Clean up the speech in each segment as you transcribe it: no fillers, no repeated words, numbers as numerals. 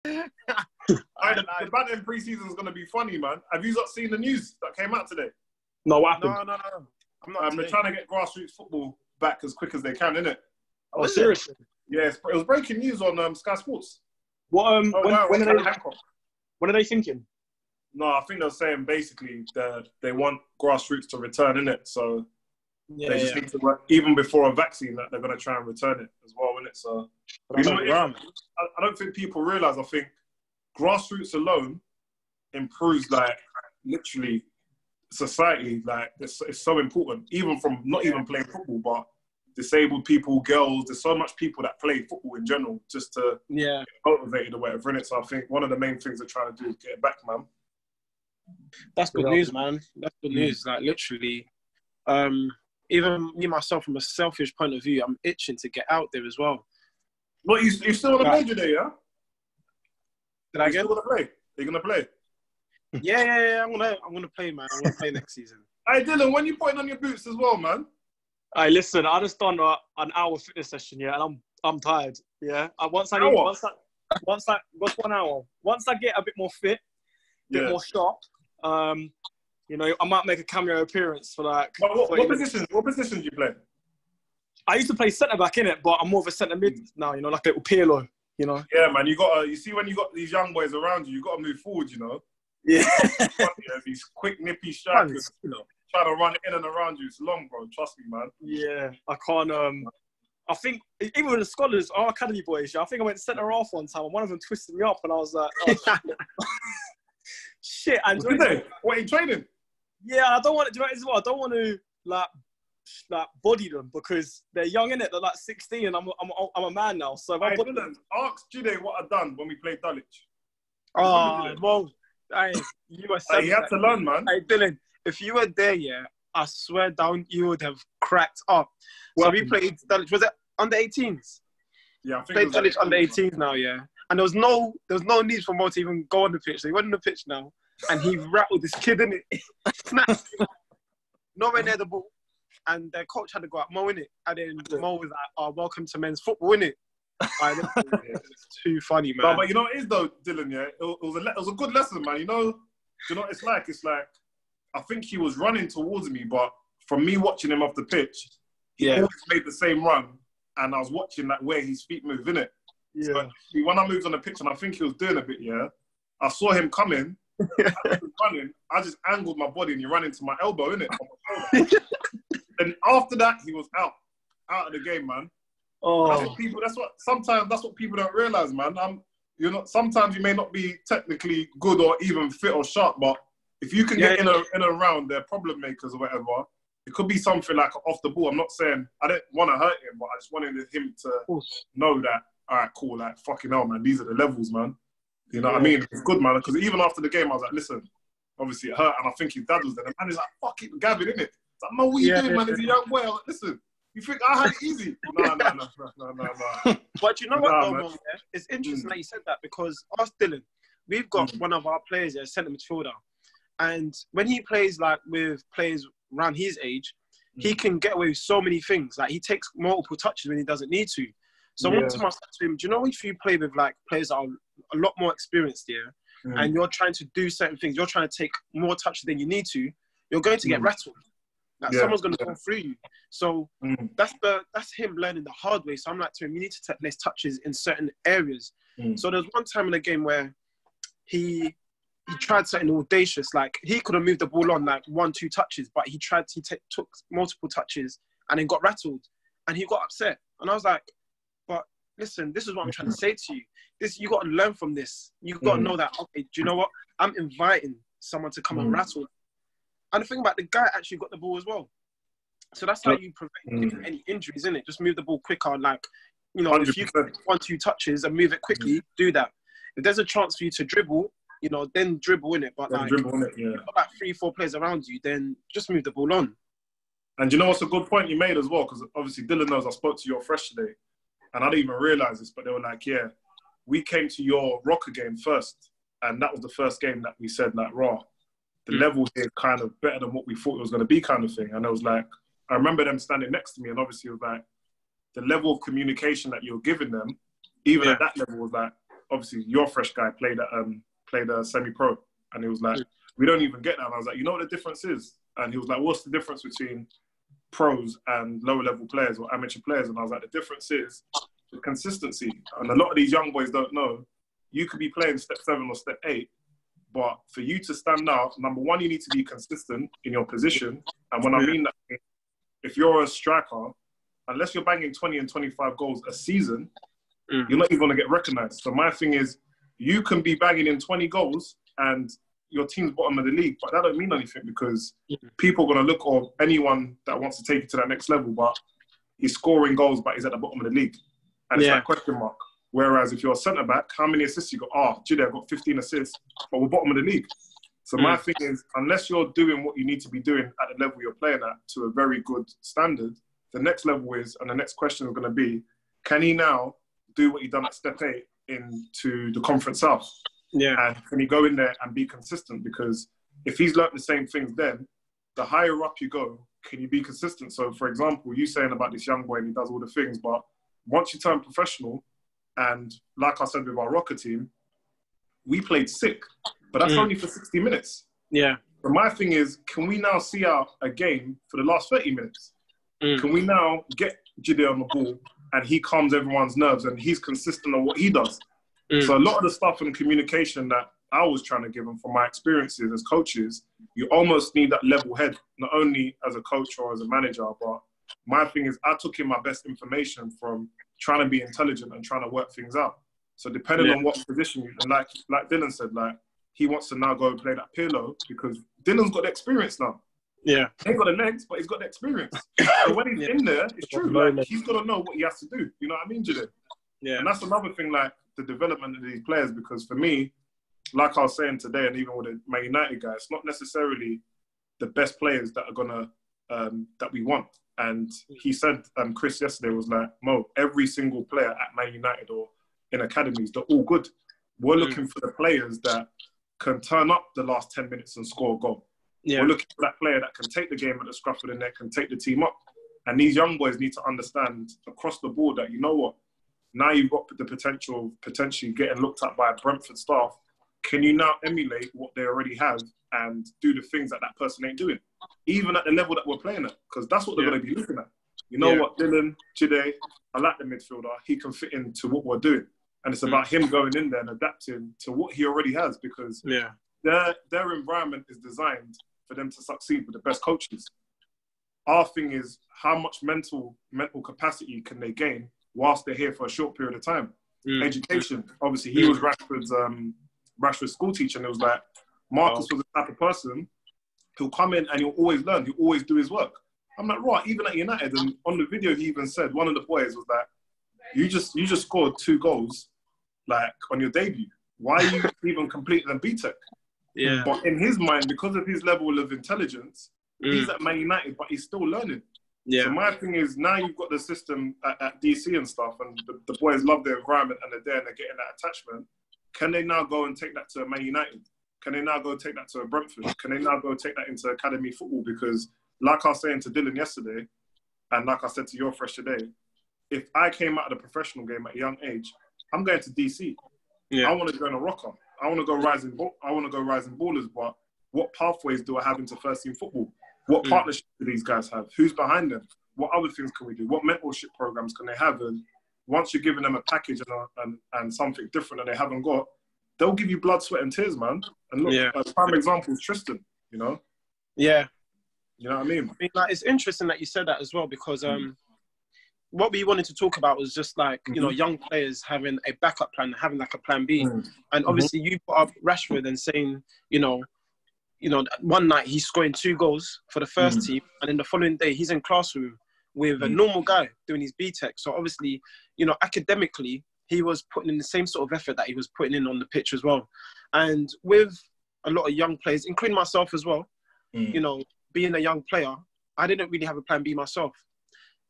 The banter in pre-season is going to be funny, man. Have you not seen the news that came out today? No, what happened? No. I'm not. They're trying to get grassroots football back as quick as they can, innit? Oh, seriously? Yeah, it was breaking news on Sky Sports. What? When are they thinking? No, I think they're saying basically that they want grassroots to return, innit? So they just need to work, even before a vaccine, that they're going to try and return it as well, innit? So I don't think people realise, I think grassroots alone improves, like, literally society. Like, it's so important, even from not even playing football, but disabled people, girls, there's so much people that play football in general just to get motivated or whatever, innit? So I think one of the main things they're trying to do is get it back, man. That's good news, man. That's good news. Like, literally, even me, myself, from a selfish point of view, I'm itching to get out there as well. What, you still want to play today, yeah? Did I get? You still want to play? Are you going to play? Yeah. I'm gonna play, man. I'm gonna play next season. Hey, Dylan, when you putting on your boots as well, man? Hey, listen, I just done an hour fitness session, yeah, and I'm tired, yeah. What's 1 hour? Once I get a bit more fit, a bit more sharp, you know, I might make a cameo appearance for like. What position do you play? I used to play centre back, innit, but I'm more of a centre mid now, you know, like a little Pirlo, you know. Yeah, man, you see when you got these young boys around you, you got to move forward, you know. Yeah. These quick, nippy strikers, you know, trying to run in and around you. It's long, bro. Trust me, man. Yeah, I can't. I think even with the scholars, our academy boys, I think I went centre half one time, and one of them twisted me up, and I was like, oh, shit. And what, in training? Yeah, I don't want to do it as well. I don't want to like body them because they're young, innit? They're like 16, and I'm a man now. So if I body them, ask Jide what I done when we played Dulwich. Oh, well, you were. You had to learn, man. Hey, Dylan, if you were there, yeah, I swear down, you would have cracked up. So we played Dulwich. Was it under 18s? Yeah, I think played Dulwich under 18s now, yeah. And there was no need for Mo to even go on the pitch. So he went on the pitch now, and he rattled this kid, innit? Nowhere near the ball. And their coach had to go out Mo, innit? And then Mo was like, oh, welcome to men's football, innit? It's too funny, man. No, but you know what it is though, Dylan, yeah? It was a good lesson, man. You know what it's like? It's like, I think he was running towards me, but from me watching him off the pitch, he always made the same run, and I was watching like where his feet move, innit? Yeah. So when I moved on the pitch, and I think he was doing a bit, yeah, I saw him coming, running, I just angled my body and he ran into my elbow, innit? And after that, he was out of the game, man. Oh, that's what people don't realise, man. Sometimes you may not be technically good or even fit or sharp, but if you can get in and around, they're problem makers or whatever. It could be something like off the ball. I'm not saying I didn't want to hurt him, but I just wanted him to know that, all right, cool, like, fucking hell, man, these are the levels, man. You know what I mean? It's good, man, because even after the game, I was like, listen, obviously it hurt, and I think his dad was there. And man, he's like, fuck it, Gavin, innit? It's like, man, what you doing, man? He's a young boy. I was like, listen, you think I had it easy? No. But you know what, though, man? It's interesting that you said that, because us, Dylan, we've got one of our players, centre midfielder, and when he plays like with players around his age, he can get away with so many things. Like, he takes multiple touches when he doesn't need to. So one time I said to him, do you know if you play with like players that are a lot more experienced here, and you're trying to do certain things, you're trying to take more touches than you need to, you're going to get rattled. Like, someone's going to go through you. So that's him learning the hard way. So I'm like to him, you need to take less touches in certain areas. So there's one time in the game where he tried something audacious. Like, he could have moved the ball on like 1-2 touches, but he took multiple touches and then got rattled, and he got upset. And I was like, but listen, this is what I'm trying to say to you. You got to learn from this. You got to know that, okay, do you know what? I'm inviting someone to come and rattle. And the thing about, the guy actually got the ball as well. So that's how you prevent any injuries, isn't it? Just move the ball quicker. Like, you know, 100%. If you get 1-2 touches and move it quickly, do that. If there's a chance for you to dribble, you know, then dribble in it. But like, dribble in it, if you've got like 3-4 players around you, then just move the ball on. And you know what's a good point you made as well? Because obviously Dylan knows I spoke to your fresh today, and I didn't even realise this, but they were like, yeah, we came to your Rocker game first, and that was the first game that we said, like, raw, the level here is kind of better than what we thought it was going to be, kind of thing. And I was like, I remember them standing next to me, and obviously it was like, the level of communication that you're giving them, even at that level, was like, obviously your fresh guy played a semi-pro, and he was like, we don't even get that. And I was like, you know what the difference is? And he was like, what's the difference between pros and lower level players or amateur players? And I was like, the difference is the consistency. And a lot of these young boys don't know. You could be playing step 7 or step 8, but for you to stand out, number one, you need to be consistent in your position. And when I mean that, if you're a striker, unless you're banging 20 and 25 goals a season, you're not even going to get recognised. So my thing is, you can be banging in 20 goals and your team's bottom of the league, but that don't mean anything because people are going to look, or anyone that wants to take it to that next level, but he's scoring goals, but he's at the bottom of the league. And it's that question mark. Whereas if you're a centre-back, how many assists you got? Oh, Jide, I got 15 assists, but we're bottom of the league. So my thing is, unless you're doing what you need to be doing at the level you're playing at to a very good standard, the next level is, and the next question is going to be, can he now do what he done at step 8 into the Conference South? Yeah. And can he go in there and be consistent? Because if he's learnt the same things then, the higher up you go, can you be consistent? So, for example, you saying about this young boy and he does all the things, but once you turn professional, and like I said with our Rocker team, we played sick, but that's only for 60 minutes. Yeah. But my thing is, can we now see out a game for the last 30 minutes? Can we now get Jide on the ball and he calms everyone's nerves and he's consistent on what he does? So a lot of the stuff and communication that I was trying to give them from my experiences as coaches, you almost need that level head, not only as a coach or as a manager, but my thing is I took in my best information from trying to be intelligent and trying to work things out. So depending on what position you, and like Dylan said, like he wants to now go and play that Pirlo because Dylan's got the experience now. Yeah. He ain't got the legs, but he's got the experience. So when he's in there, it's true. Like, he's got to know what he has to do. You know what I mean, Jide? Yeah. And that's another thing, like the development of these players, because for me, like I was saying today, and even with the Man United guys, it's not necessarily the best players that are gonna that we want. And he said, Chris yesterday was like, Mo, every single player at Man United or in academies, they're all good. We're looking for the players that can turn up the last 10 minutes and score a goal. Yeah. We're looking for that player that can take the game at the scruff of the neck and take the team up. And these young boys need to understand across the board that, you know what, now you've got the potential of potentially getting looked at by Brentford staff. Can you now emulate what they already have and do the things that that person ain't doing? Even at the level that we're playing at, because that's what they're going to be looking at. You know what, Dylan, Jide, I like the midfielder. He can fit into what we're doing. And it's about him going in there and adapting to what he already has, because their environment is designed for them to succeed with the best coaches. Our thing is how much mental capacity can they gain whilst they're here for a short period of time. Education. Obviously, he was Rashford's school teacher, and it was like, Marcus was the type of person who'll come in and he'll always learn. He'll always do his work. I'm like, right, even at United, and on the video he even said, one of the boys was like, you just scored 2 goals, like, on your debut. Why are you even completing a BTEC? Yeah. But in his mind, because of his level of intelligence, he's at Man United, but he's still learning. Yeah. So my thing is, now you've got the system at DC and stuff, and the boys love their environment and they're there and they're getting that attachment. Can they now go and take that to a Man United? Can they now go take that to a Brentford? Can they now go take that into academy football? Because like I was saying to Dylan yesterday, and like I said to your fresh today, if I came out of the professional game at a young age, I'm going to DC. Yeah. I want to go in a rocker. I want to go rising ballers, but what pathways do I have into first team football? What partnerships do these guys have? Who's behind them? What other things can we do? What mentorship programs can they have? And once you're giving them a package and something different that they haven't got, they'll give you blood, sweat and tears, man. And look, a prime example is Tristan, you know? Yeah. You know what I mean? Like, it's interesting that you said that as well, because what we wanted to talk about was just like, you know, young players having a backup plan, having like a plan B. And obviously you put up Rashford and saying, you know, one night he's scoring 2 goals for the first team, and then the following day he's in classroom with a normal guy doing his BTEC. So obviously, you know, academically, he was putting in the same sort of effort that he was putting in on the pitch as well. And with a lot of young players, including myself as well, you know, being a young player, I didn't really have a plan B myself.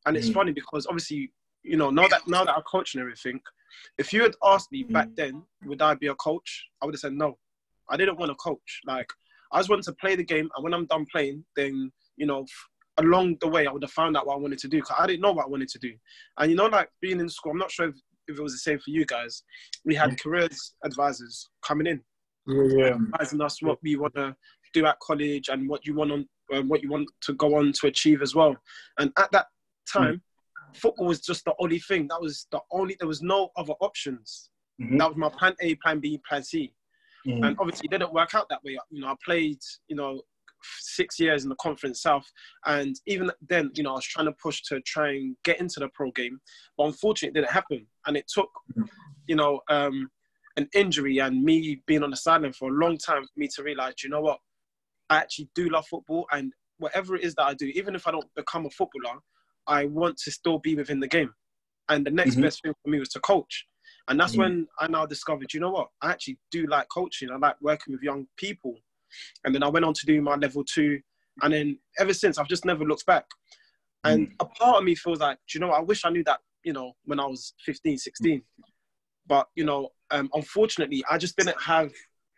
And it's funny because obviously, you know, now that I coach and everything, if you had asked me back then, would I be a coach? I would have said no. I didn't want to coach. Like, I just wanted to play the game, and when I'm done playing, then, you know, along the way, I would have found out what I wanted to do, because I didn't know what I wanted to do. And, you know, like being in school, I'm not sure if it was the same for you guys. We had careers advisors coming in, advising us what we want to do at college and what you want to go on to achieve as well. And at that time, football was just the only thing. There was no other options. That was my plan A, plan B, plan C. And obviously it didn't work out that way. I played, 6 years in the Conference South. And even then, I was trying to push to try and get into the pro game. But unfortunately, it didn't happen. And it took, an injury and me being on the sideline for a long time for me to realize, you know what? I actually do love football. And whatever it is that I do, even if I don't become a footballer, I want to still be within the game. And the next best thing for me was to coach. And that's when I now discovered, you know what? I actually do like coaching. I like working with young people. And then I went on to do my level 2. And then ever since, I've just never looked back. And a part of me feels like, do you know what? I wish I knew that, when I was 15, 16. But, unfortunately, I just didn't have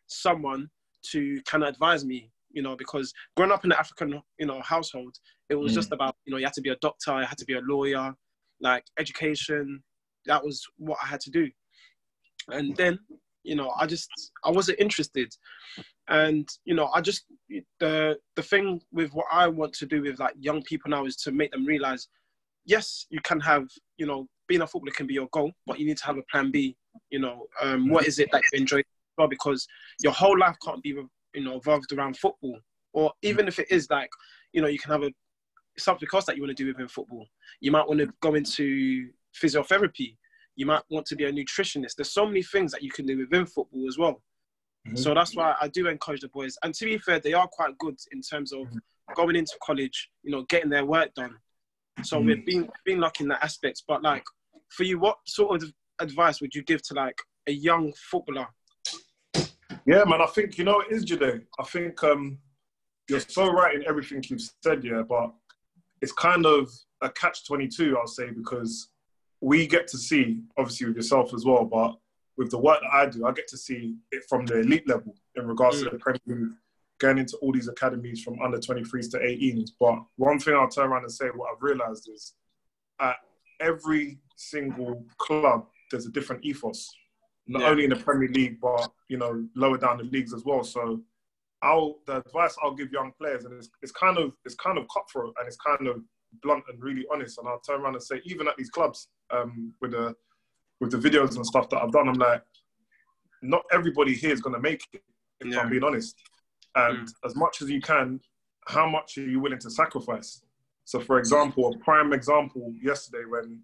someone to kind of advise me, because growing up in the African, household, it was just about, you had to be a doctor, you had to be a lawyer, like education. That was what I had to do. And then, I wasn't interested. And, the thing with what I want to do with like young people now is to make them realize, yes, you can have, being a footballer can be your goal, but you need to have a plan B. What is it that you enjoy? Well, because your whole life can't be, revolved around football. Or even if it is like, you can have something else that you want to do within football. You might want to go into physiotherapy. You might want to be a nutritionist. There's so many things that you can do within football as well. So that's why I do encourage the boys. And to be fair, they are quite good in terms of going into college, getting their work done. So we've been lucky in that aspect. But like, for you, what sort of advice would you give to like a young footballer? Yeah, man, I think, it is, Jide. I think you're so right in everything you've said, yeah, but it's kind of a catch-22, I'll say, because we get to see, obviously with yourself as well, but with the work that I do, I get to see it from the elite level in regards to the Premier League, going into all these academies from under 23s to 18s. But one thing I'll turn around and say, what I've realised is at every single club, there's a different ethos. Not only in the Premier League, but, lower down the leagues as well. So the advice I'll give young players, and it's kind of cutthroat and it's kind of blunt and really honest. And I'll turn around and say, even at these clubs, with the videos and stuff that I've done, I'm like, not everybody here is going to make it, if I'm being honest. And as much as you can, how much are you willing to sacrifice? So, for example, a prime example yesterday when,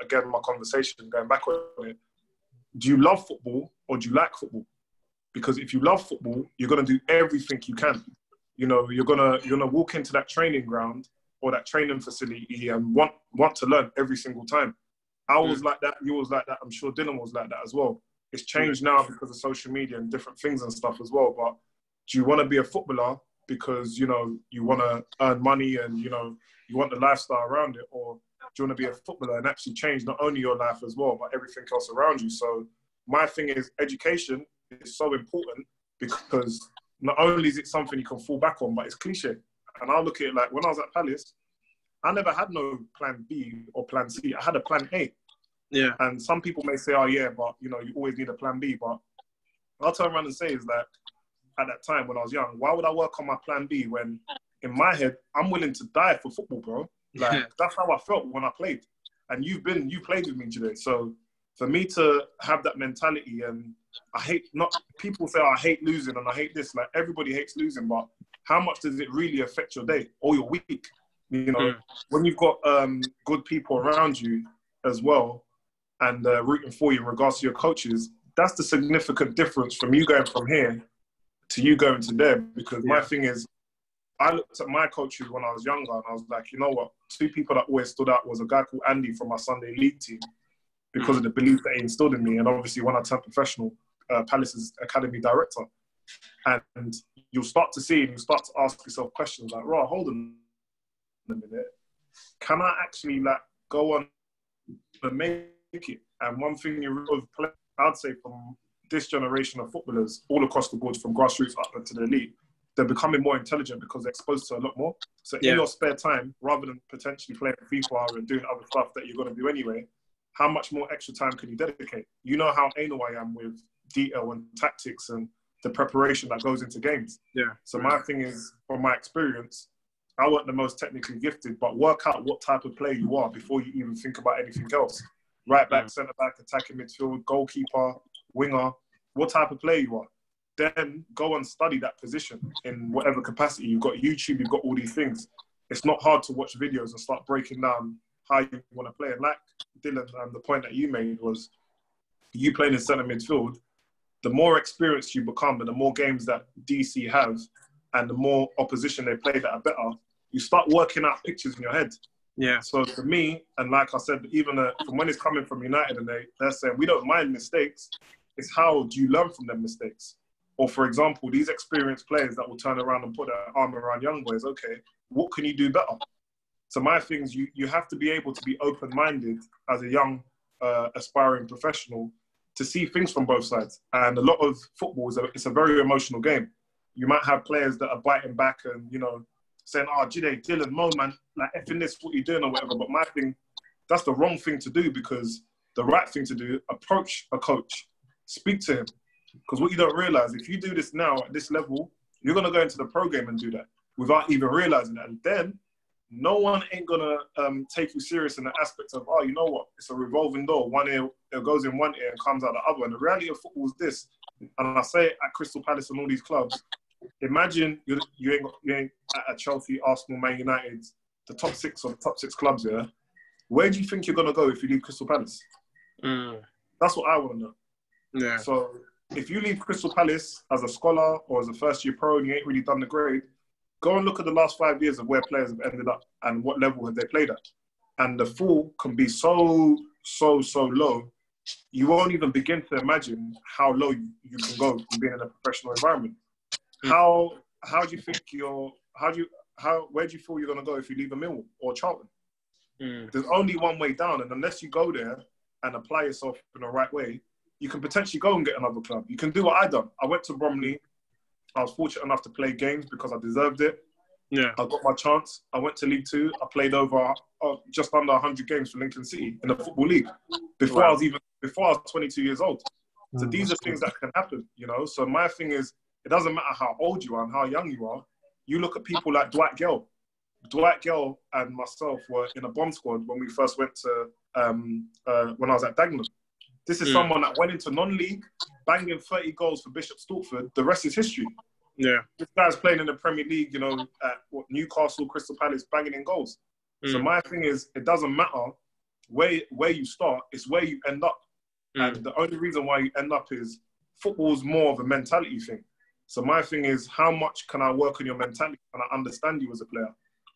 again, my conversation, going back on it, do you love football or do you like football? Because if you love football, you're going to do everything you can. You're gonna walk into that training ground or that training facility and want to learn every single time. I was like that, you was like that, I'm sure Dylan was like that as well. It's changed now because of social media and different things and stuff as well. But do you want to be a footballer because, you want to earn money and, you want the lifestyle around it? Or do you want to be a footballer and actually change not only your life as well, but everything else around you? So my thing is education is so important because not only is it something you can fall back on, but it's cliche. And I look at it like when I was at Palace, I never had no plan B or plan C. I had a plan A. Yeah. And some people may say, oh yeah, but you always need a plan B. But I'll turn around and say is that at that time when I was young, why would I work on my plan B when in my head, I'm willing to die for football, bro? Like that's how I felt when I played. And you played with me today. So for me to have that mentality, and people say, oh, I hate losing and I hate this. Like everybody hates losing, but how much does it really affect your day or your week? When you've got good people around you as well and rooting for you in regards to your coaches, that's the significant difference from you going from here to you going to there. Because my thing is, I looked at my coaches when I was younger and I was like, you know what? 2 people that always stood out was a guy called Andy from my Sunday League team because of the belief that he instilled in me. And obviously when I turned professional, Palace's academy director. And you'll start to see and you start to ask yourself questions like, right, hold on a minute. Can I actually go on and make it? And one thing I'd say from this generation of footballers all across the board, from grassroots up to the elite, they're becoming more intelligent because they're exposed to a lot more. So in your spare time, rather than potentially playing FIFA and doing other stuff that you're going to do anyway, how much more extra time can you dedicate? You know how anal I am with detail and tactics and the preparation that goes into games. Yeah. So my thing is, from my experience, I wasn't the most technically gifted, but work out what type of player you are before you even think about anything else. Right back, centre back, attacking midfield, goalkeeper, winger, what type of player you are. Then go and study that position in whatever capacity. You've got YouTube, you've got all these things. It's not hard to watch videos and start breaking down how you want to play. And like Dylan, the point that you made was, you playing in centre midfield, the more experienced you become and the more games that DC have and the more opposition they play that are better, you start working out pictures in your head. Yeah. So for me, and like I said, even from when it's coming from United and they're saying, we don't mind mistakes, it's how do you learn from them mistakes? Or for example, these experienced players that will turn around and put their arm around young boys, okay, what can you do better? So my thing is, you have to be able to be open-minded as a young aspiring professional to see things from both sides. And a lot of football it's a very emotional game. You might have players that are biting back and, you know, saying, oh, Jide, Dylan, Mo, man, like, effing this, what you doing or whatever. But my thing, that's the wrong thing to do, because the right thing to do, approach a coach, speak to him. Because what you don't realise, if you do this now at this level, you're going to go into the pro game and do that without even realising that. And then no one ain't going to take you serious in the aspect of, oh, you know what, it's a revolving door. One ear, it goes in one ear and comes out the other. And the reality of football is this, and I say it at Crystal Palace and all these clubs, imagine you ain't at Chelsea, Arsenal, Man United, the top six clubs here. Where do you think you're going to go if you leave Crystal Palace? That's what I want to know. Yeah. So if you leave Crystal Palace as a scholar or as a first-year pro and you ain't really done the grade, go and look at the last 5 years of where players have ended up and what level have they played at. And the fall can be so low, you won't even begin to imagine how low you can go from being in a professional environment. How do you think where do you feel you're going to go if you leave a Millwall or Charlton? There's only one way down, and unless you go there and apply yourself in the right way, you can potentially go and get another club. You can do what I done. I went to Bromley. I was fortunate enough to play games because I deserved it. Yeah, I got my chance. I went to League Two. I played over just under 100 games for Lincoln City in the Football League before I was 22 years old. So these are things that can happen, you know. So my thing is, it doesn't matter how old you are and how young you are. You look at people like Dwight Gale. Dwight Gale and myself were in a bomb squad when we first went to when I was at Dagenham. This is someone that went into non-league, banging 30 goals for Bishop Stortford. The rest is history. Yeah, this guy's playing in the Premier League, you know, at Newcastle, Crystal Palace, banging in goals. So my thing is, it doesn't matter where you start; it's where you end up. And the only reason why you end up is football's more of a mentality thing. So my thing is, how much can I work on your mentality? Can I understand you as a player?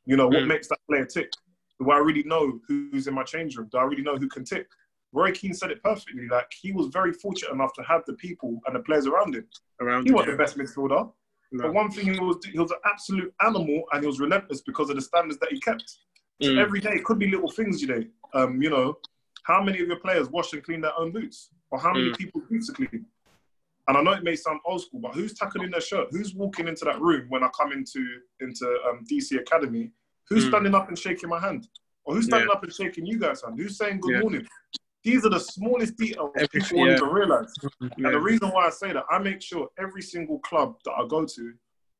You know, what makes that player tick? Do I really know who's in my change room? Do I really know who can tick? Roy Keane said it perfectly. Like, he was very fortunate enough to have the people and the players around him. He wasn't the best midfielder. No. But one thing, he was an absolute animal, and he was relentless because of the standards that he kept. So every day, it could be little things, you know, how many of your players wash and clean their own boots? Or how many people's boots are clean? And I know it may sound old school, but who's tackling their shirt? Who's walking into that room when I come into DC Academy? Who's standing up and shaking my hand? Or who's standing up and shaking you guys' hand? Who's saying good morning? These are the smallest details people won't even realise. And the reason why I say that, I make sure every single club that I go to,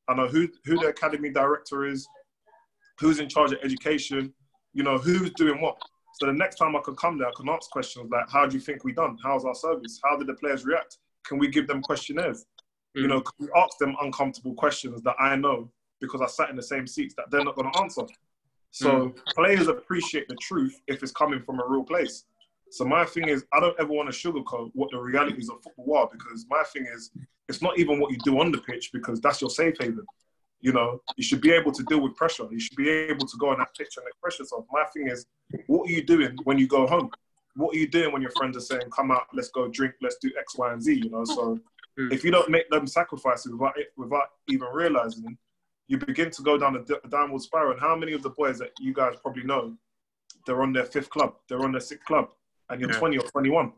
I know who the academy director is, who's in charge of education, you know, who's doing what. So the next time I can come there, I can ask questions like, how do you think we done? How's our service? How did the players react? Can we give them questionnaires? You know, can we ask them uncomfortable questions that I know because I sat in the same seats that they're not going to answer? So players appreciate the truth if it's coming from a real place. So my thing is, I don't ever want to sugarcoat what the realities of football are, because my thing is, it's not even what you do on the pitch, because that's your safe haven. You know, you should be able to deal with pressure. You should be able to go on that pitch and express yourself. My thing is, what are you doing when you go home? What are you doing when your friends are saying, come out, let's go drink, let's do X, Y, and Z, you know? So if you don't make them sacrifices without even realising, you begin to go down a downward spiral. And how many of the boys that you guys probably know, they're on their 5th club, they're on their 6th club, and you're 20 or 21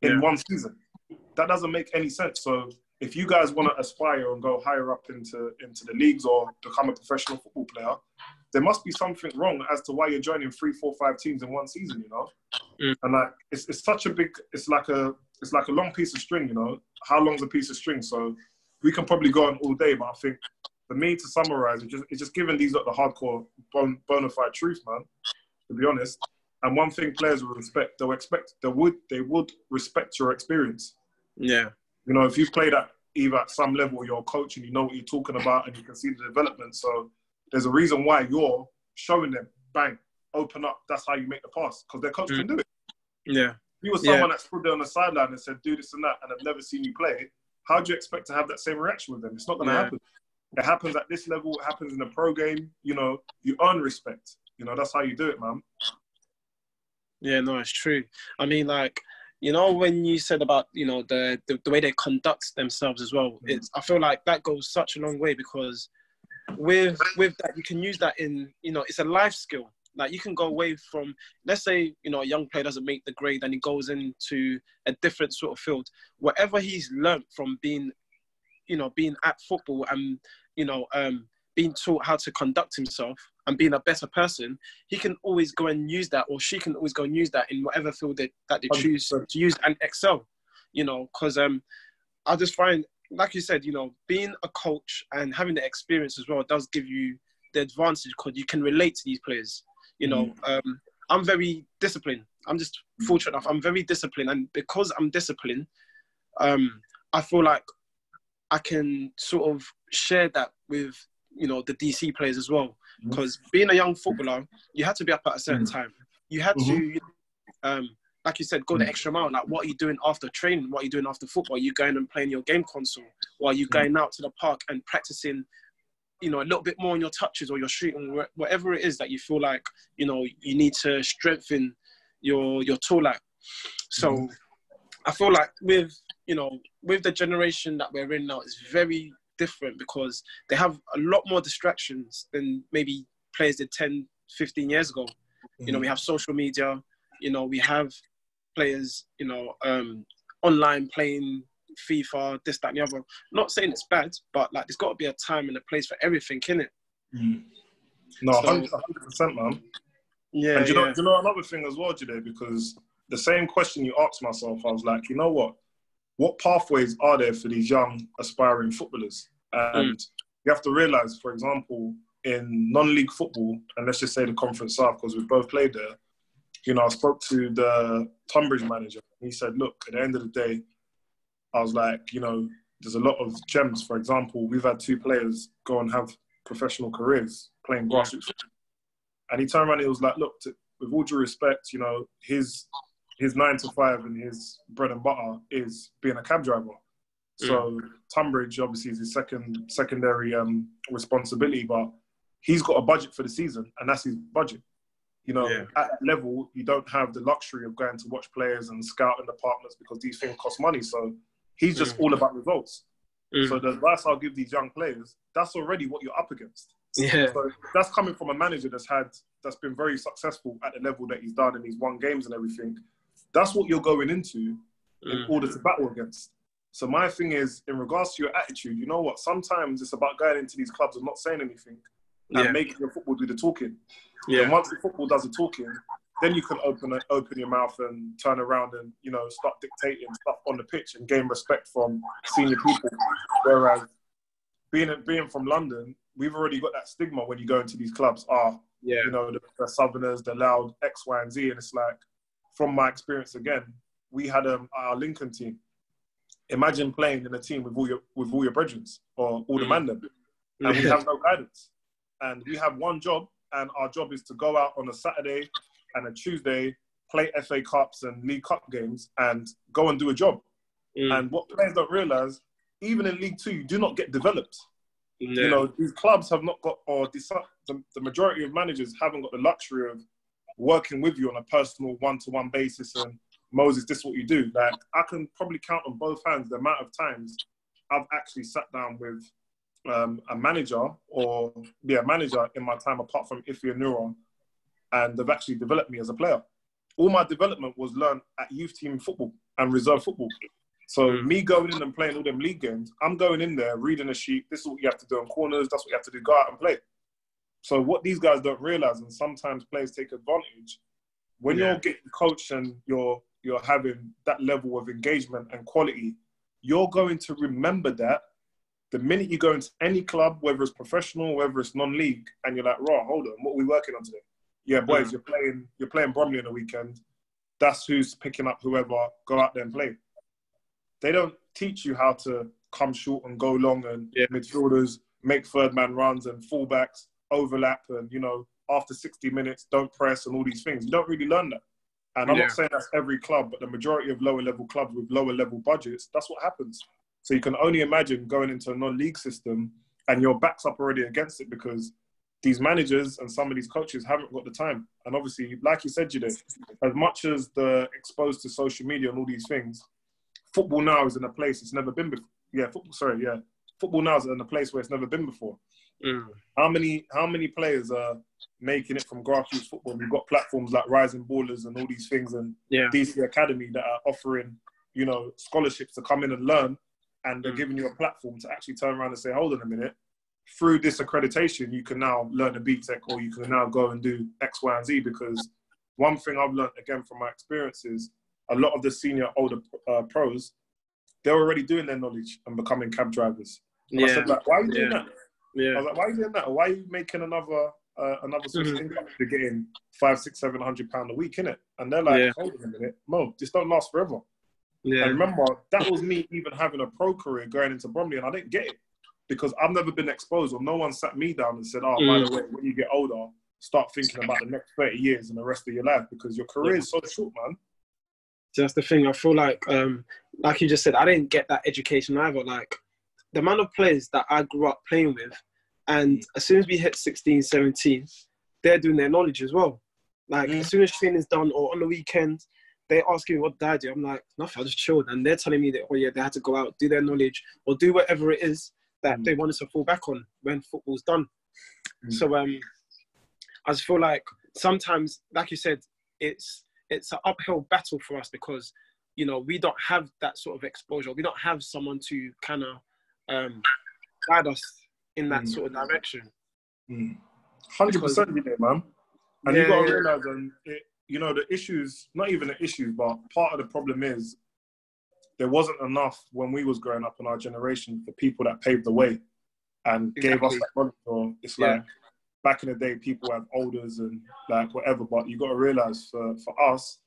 in one season? That doesn't make any sense. So if you guys want to aspire and go higher up into the leagues or become a professional football player, there must be something wrong as to why you're joining 3, 4, 5 teams in one season, you know? And like, it's such a big, it's like a long piece of string, you know? How long's a piece of string? So we can probably go on all day, but I think for me to summarize, it's just giving these the hardcore bona fide truth, man, to be honest. And one thing players will respect, they would respect your experience. Yeah. You know, if you've played at either at some level, you're a coach and you know what you're talking about and you can see the development. So there's a reason why you're showing them, bang, open up. That's how you make the pass, because their coach can do it. Yeah. If you were someone that stood there on the sideline and said, do this and that, and I've never seen you play, how do you expect to have that same reaction with them? It's not going to happen. It happens at this level. It happens in the pro game. You know, you earn respect. You know, that's how you do it, man. Yeah, no, it's true. I mean, like, you know, when you said about, you know, the way they conduct themselves as well, I feel like that goes such a long way, because with that, you can use that in, you know, it's a life skill. Like, you can go away from, let's say, you know, a young player doesn't make the grade and he goes into a different sort of field. Whatever he's learnt from being, you know, being at football and, you know, being taught how to conduct himself and being a better person, he can always go and use that, or she can always go and use that in whatever field that they choose to use and excel, you know, because I just find, like you said, you know, being a coach and having the experience as well does give you the advantage, because you can relate to these players. You know, I'm very disciplined. I'm just fortunate enough. I'm very disciplined. And because I'm disciplined, I feel like I can sort of share that with, you know, the DC players as well. Because being a young footballer, you had to be up at a certain time. You had to, like you said, go the extra mile. Like, what are you doing after training? What are you doing after football? Are you going and playing your game console? Or are you going out to the park and practicing, you know, a little bit more on your touches or your shooting, whatever it is that you feel like, you know, you need to strengthen your tool at. So I feel like with, you know, with the generation that we're in now, it's very different, because they have a lot more distractions than maybe players did 10, 15 years ago. You know, we have social media, you know, we have players, you know, online playing FIFA, this, that, and the other. Not saying it's bad, but like, there's got to be a time and a place for everything, innit? No, 100%, man. Yeah. And do you know another thing as well, Jide? Because the same question you asked myself, I was like, you know what pathways are there for these young aspiring footballers? And you have to realise, for example, in non-league football, and let's just say the Conference South, because we've both played there, you know, I spoke to the Tunbridge manager. He said, look, at the end of the day, I was like, you know, there's a lot of gems. For example, we've had 2 players go and have professional careers playing grassroots football. And he turned around and he was like, look, with all due respect, you know, his 9 to 5 and his bread and butter is being a cab driver. So Tunbridge obviously is his secondary responsibility, but he's got a budget for the season, and that's his budget. You know, at that level, you don't have the luxury of going to watch players and scouting departments, because these things cost money. So he's just all about results. So the advice I'll give these young players, that's already what you're up against. So that's coming from a manager that's been very successful at the level that he's done, and he's won games and everything. That's what you're going into in order to battle against. So my thing is, in regards to your attitude, you know what? Sometimes it's about going into these clubs and not saying anything and making your football do the talking. And once the football does the talking, then you can open your mouth and turn around and, you know, start dictating stuff on the pitch and gain respect from senior people. Whereas being from London, we've already got that stigma when you go into these clubs. You know, the Southerners, the loud X, Y, and Z. And it's like, from my experience again, we had our Lincoln team. Imagine playing in a team with all your brethren or all the man them, and we have no guidance. And we have one job, and our job is to go out on a Saturday and a Tuesday, play FA Cups and League Cup games, and go and do a job. And what players don't realise, even in League Two, you do not get developed. You know, these clubs have not got, or the majority of managers haven't got the luxury of working with you on a personal one-to-one basis and, Moses, this is what you do. Like, I can probably count on both hands the amount of times I've actually sat down with a manager in my time, apart from Iffy and Neuron, and they've actually developed me as a player. All my development was learned at youth team football and reserve football. So me going in and playing all them league games, I'm going in there, reading a sheet. This is what you have to do on corners. That's what you have to do. Go out and play. So what these guys don't realize, and sometimes players take advantage, when you're getting coached and you're having that level of engagement and quality, you're going to remember that the minute you go into any club, whether it's professional, whether it's non-league, and you're like, "Raw, hold on, what are we working on today?" Yeah, boys, you're playing Bromley on the weekend. That's who's picking up whoever. Go out there and play. They don't teach you how to come short and go long, and midfielders make third man runs and fullbacks overlap, and after 60 minutes don't press and all these things. You don't really learn that. And I'm not saying that's every club, but the majority of lower level clubs with lower level budgets, that's what happens. So you can only imagine going into a non-league system and your back's up already against it, because these managers and some of these coaches haven't got the time. And obviously, like you said, Judith, as much as they're exposed to social media and all these things, football now is in a place it's never been before. Football now is in a place where it's never been before. How many players are making it from grassroots football? We've got platforms like Rising Ballers and all these things, and DC Academy that are offering, scholarships to come in and learn, and they're giving you a platform to actually turn around and say, hold on a minute, through this accreditation, you can now learn a BTEC, or you can now go and do X, Y, and Z. Because one thing I've learned, again, from my experiences, a lot of the older pros, they're already doing their knowledge and becoming cab drivers. And I said, like, why are you doing that? I was like, why are you doing that? Or why are you making another source of income? You're getting £500, £600, £700 a week, innit? And they're like, hold on a minute, Mo, this don't last forever. And remember, that was me even having a pro career going into Bromley, and I didn't get it because I've never been exposed, or no one sat me down and said, by the way, when you get older, start thinking about the next 30 years and the rest of your life, because your career is so short, man. So that's the thing. I feel like you just said, I didn't get that education either. Like, the amount of players that I grew up playing with, and as soon as we hit 16, 17, they're doing their knowledge as well. Like, as soon as training's done or on the weekend, they're asking me, what did I do? I'm like, nothing, I just chilled. And they're telling me that, they had to go out, do their knowledge, or do whatever it is that they wanted to fall back on when football's done. So I just feel like sometimes, like you said, it's an uphill battle for us, because, we don't have that sort of exposure. We don't have someone to kind of guide us in that sort of direction. 100%, man. And you got to realise, the issues, not even the issues, but part of the problem is there wasn't enough when we was growing up in our generation for people that paved the way and gave us that knowledge. Or it's like, back in the day, people have elders and like whatever, but you got to realise for us,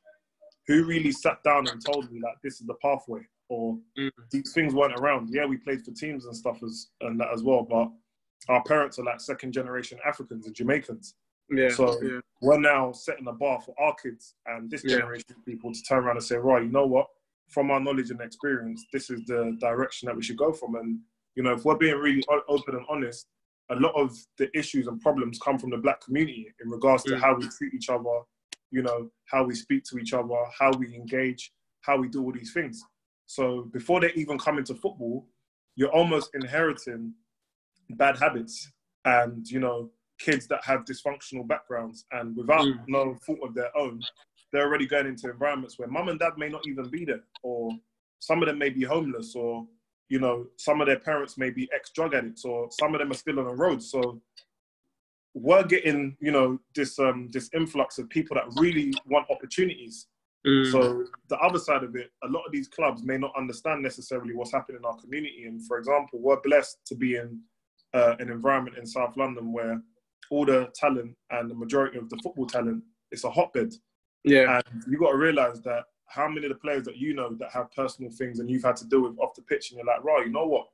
who really sat down and told me like, this is the pathway, or these things weren't around. Yeah, we played for teams and stuff and that as well, but our parents are like second generation Africans and Jamaicans. We're now setting a bar for our kids and this generation of people to turn around and say, right, you know what? From our knowledge and experience, this is the direction that we should go from. And, if we're being really open and honest, a lot of the issues and problems come from the Black community in regards to how we treat each other, how we speak to each other, how we engage, how we do all these things. So before they even come into football, you're almost inheriting bad habits and, kids that have dysfunctional backgrounds, and without no fault of their own, they're already going into environments where mum and dad may not even be there, or some of them may be homeless, or, some of their parents may be ex-drug addicts, or some of them are still on the road. So we're getting, this influx of people that really want opportunities. So the other side of it, a lot of these clubs may not understand necessarily what's happening in our community. And for example, we're blessed to be in an environment in South London where all the talent and the majority of the football talent, it's a hotbed. And you got to realise that how many of the players that that have personal things and you've had to deal with off the pitch, and you're like, right, you know what?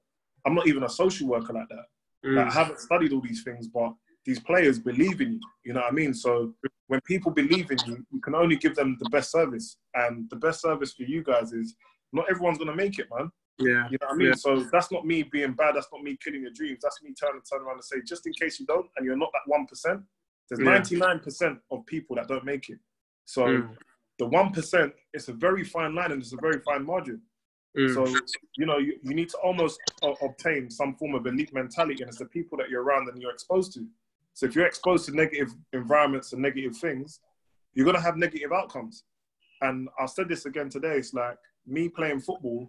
I'm not even a social worker like that. Like, I haven't studied all these things, but these players believe in you. You know what I mean? So when people believe in you, you can only give them the best service. And the best service for you guys is not everyone's going to make it, man. You know what I mean? So that's not me being bad. That's not me killing your dreams. That's me turn around and say, just in case you don't, and you're not that 1%, there's 99% of people that don't make it. So the 1%, it's a very fine line and it's a very fine margin. So, you need to almost obtain some form of elite mentality, and it's the people that you're around and you're exposed to. So if you're exposed to negative environments and negative things, you're going to have negative outcomes. And I said this again today, it's like me playing football,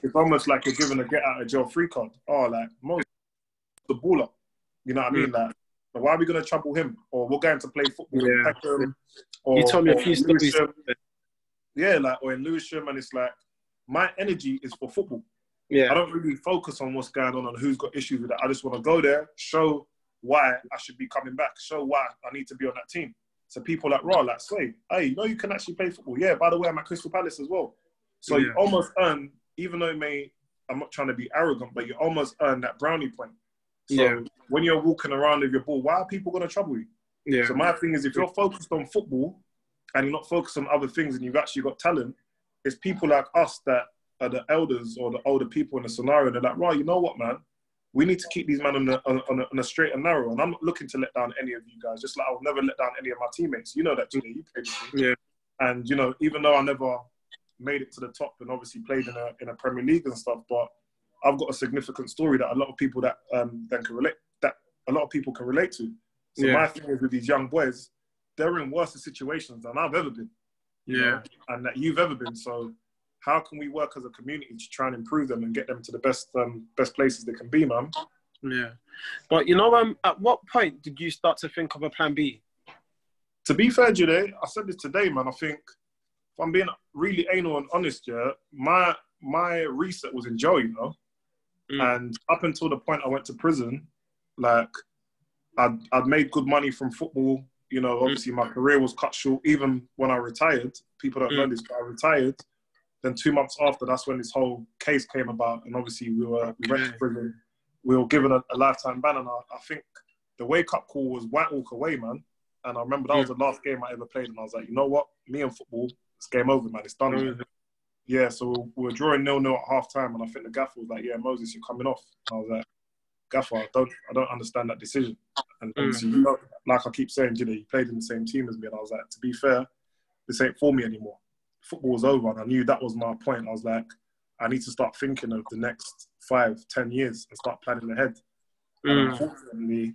it's almost like you're given a get out of jail free card. Oh, like, Moses, the baller. You know what I mean? Like, Why are we going to trouble him? Or we're going to play football in Peckham. Or, you told me a few stories. Yeah, like, or in Lewisham, and it's like, my energy is for football. Yeah. I don't really focus on what's going on and who's got issues with it. I just want to go there, show why I should be coming back, show why I need to be on that team. So people like Raw, like Sway, hey, you know you can actually play football. Yeah, by the way, I'm at Crystal Palace as well. So you almost earn, even though I'm not trying to be arrogant, but you almost earn that brownie point. So when you're walking around with your ball, why are people going to trouble you? Yeah. So my thing is, if you're focused on football and you're not focused on other things and you've actually got talent, it's people like us that are the elders or the older people in the scenario. They're like, right, you know what, man? We need to keep these men on a straight and narrow. And I'm not looking to let down any of you guys, just like I'll never let down any of my teammates. You know that, Jimmy. You played with me. Yeah. And, you know, even though I never made it to the top and obviously played in a Premier League and stuff, but I've got a significant story that a lot of people that then can relate, that a lot of people can relate to. So my thing is with these young boys, they're in worse situations than I've ever been. You know, and that you've ever been. So how can we work as a community to try and improve them and get them to the best places they can be, man? Yeah. But, you know, at what point did you start to think of a plan B? To be fair, Jide, I said this today, man. I think, if I'm being really anal and honest, my reset was in jail, you know? And up until the point I went to prison, like, I'd made good money from football. You know, obviously my career was cut short. Even when I retired, people don't know this, but I retired. Then 2 months after, that's when this whole case came about. And obviously we went to prison. We were given a lifetime ban. And I think the wake-up call was Whitewalk away, man. And I remember that was the last game I ever played. And I was like, you know what? Me and football, it's game over, man. It's done. Man. Yeah, so we were drawing 0-0 at half-time. And I think the gaffer was like, yeah, Moses, you're coming off. And I was like, gaffer, I don't understand that decision. And obviously, you know, like I keep saying, you played in the same team as me. And I was like, to be fair, this ain't for me anymore. Football was over. And I knew that was my point. I was like, I need to start thinking of the next 5-10 years and start planning ahead. And unfortunately,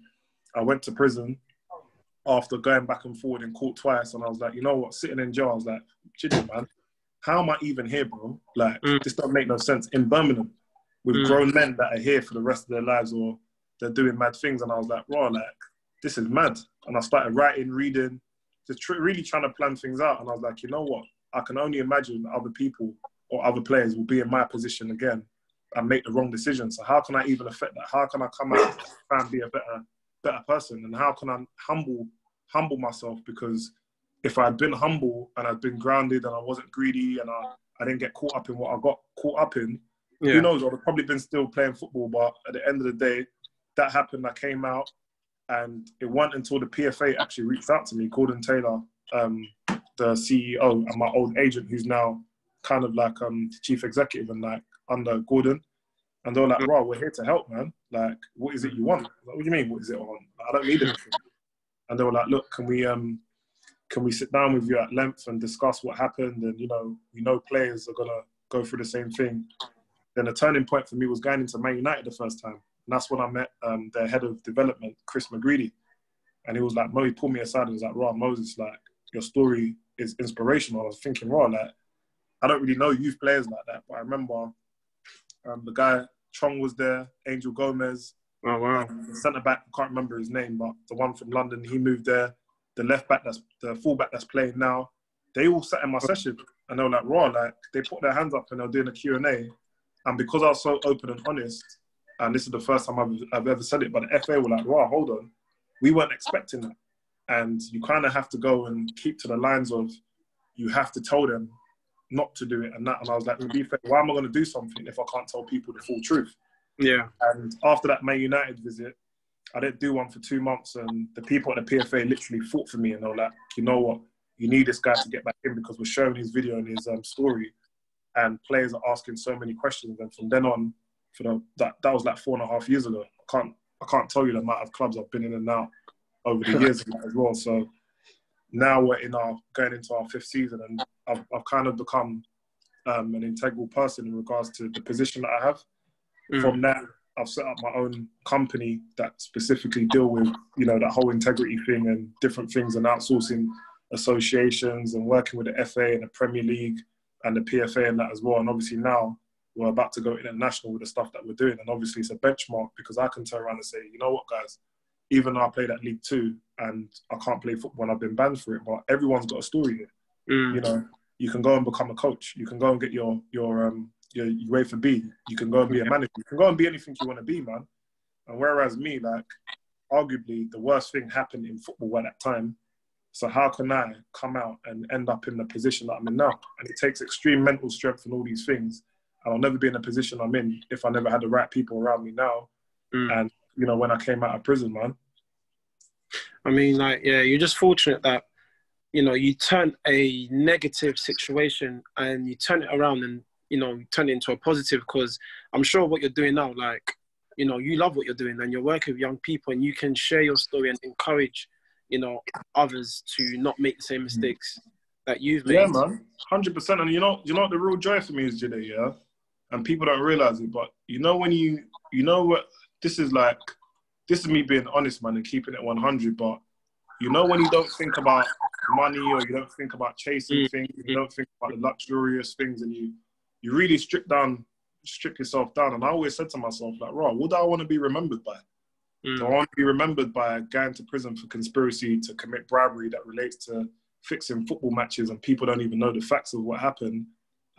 I went to prison after going back and forward in court twice. And I was like, you know what, sitting in jail, I was like, chilling, man. How am I even here, bro? Like, this doesn't make no sense. In Birmingham, with grown men that are here for the rest of their lives or they're doing mad things. And I was like, bro, like, this is mad. And I started writing, reading, just really trying to plan things out. And I was like, you know what? I can only imagine other people or other players will be in my position again and make the wrong decision. So how can I even affect that? How can I come out and try and be a better person? And how can I humble myself? Because if I'd been humble and I'd been grounded and I wasn't greedy and I didn't get caught up in what I got caught up in, who knows? I'd have probably been still playing football. But at the end of the day, that happened. I came out, and it wasn't until the PFA actually reached out to me, Gordon Taylor, the CEO, and my old agent, who's now kind of like the chief executive and like under Gordon. And they were like, "Bro, we're here to help, man. Like, what is it you want?" I was like, what do you mean? What is it I want? I don't need anything. And they were like, "Look, can we sit down with you at length and discuss what happened? And, you know, we know players are going to go through the same thing." Then the turning point for me was going into Man United the first time. And that's when I met their head of development, Chris McGreedy. And he was like, he pulled me aside and was like, "Raw, Moses, like, your story is inspirational." I was thinking, Raw, like, I don't really know youth players like that. But I remember the guy, Chong was there, Angel Gomez. Oh, wow. The centre-back, I can't remember his name, but the one from London, he moved there. The left-back, the full-back that's playing now, they all sat in my session. And they were like, Raw, like, they put their hands up and they were doing a Q&A. And because I was so open and honest, and this is the first time I've ever said it, but the FA were like, "Wow, hold on. We weren't expecting that." And you kind of have to go and keep to the lines of, you have to tell them not to do it and that. And I was like, to be fair, why am I going to do something if I can't tell people the full truth? Yeah. And after that Man United visit, I didn't do one for 2 months. And the people at the PFA literally fought for me. And they were like, you know what? You need this guy to get back in because we're showing his video and his story. And players are asking so many questions. And from then on, that was like 4.5 years ago. I can't tell you the amount of clubs I've been in and out over the years as well. So now we're going into our 5th season, and I've kind of become an integral person in regards to the position that I have. From that, I've set up my own company that specifically deal with, you know, that whole integrity thing and different things, and outsourcing associations and working with the FA and the Premier League and the PFA and that as well. And obviously now we're about to go international with the stuff that we're doing. And obviously it's a benchmark because I can turn around and say, you know what, guys, even though I played at League Two and I can't play football and I've been banned for it, but everyone's got a story here. You know, you can go and become a coach. You can go and get your UEFA B. You can go and be a manager. You can go and be anything you want to be, man. And whereas me, like, arguably the worst thing happened in football at that time. So how can I come out and end up in the position that I'm in now? And it takes extreme mental strength and all these things. And I'll never be in the position I'm in if I never had the right people around me now. And, you know, when I came out of prison, man. I mean, like, yeah, you're just fortunate that, you know, you turn a negative situation and you turn it around and, you know, turn it into a positive, because I'm sure what you're doing now, like, you know, you love what you're doing and you're working with young people and you can share your story and encourage, you know, others to not make the same mistakes that you've made. Yeah, man, 100%. And you know what the real joy for me is, Jide, yeah? And people don't realise it, but you know when you know what, this is me being honest, man, and keeping it 100, but you know when you don't think about money or you don't think about chasing things, you don't think about the luxurious things, and you really strip yourself down. And I always said to myself, like, Raw, what do I want to be remembered by? Do I want to be remembered by going to prison for conspiracy to commit bribery that relates to fixing football matches and people don't even know the facts of what happened?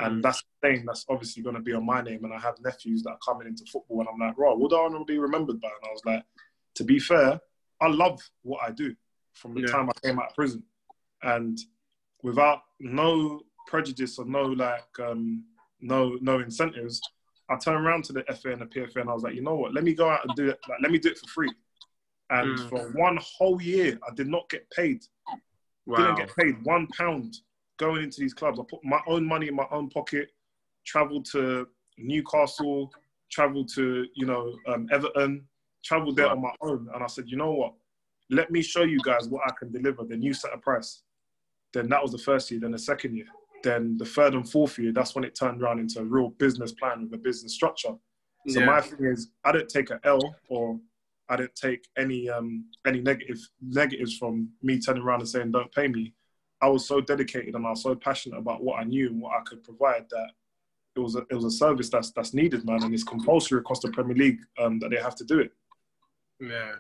And that's the thing that's obviously going to be on my name. And I have nephews that are coming into football and I'm like, Raw, what do I want to be remembered by? And I was like, to be fair, I love what I do from the time I came out of prison. And without no prejudice or no incentives, I turned around to the FA and the PFA and I was like, you know what, let me go out and do it. Like, let me do it for free. And for 1 whole year, I did not get paid. Wow. Didn't get paid £1 going into these clubs. I put my own money in my own pocket, traveled to Newcastle, traveled to, you know, Everton, traveled there on my own. And I said, you know what, let me show you guys what I can deliver. Then you set a price. Then that was the first year. Then the second year. Then the third and fourth year, that's when it turned around into a real business plan with a business structure. So my thing is, I didn't take an L, or I didn't take any negatives from me turning around and saying, don't pay me. I was so dedicated and I was so passionate about what I knew and what I could provide that it was a service that's needed, man. And it's compulsory across the Premier League that they have to do it. Yeah.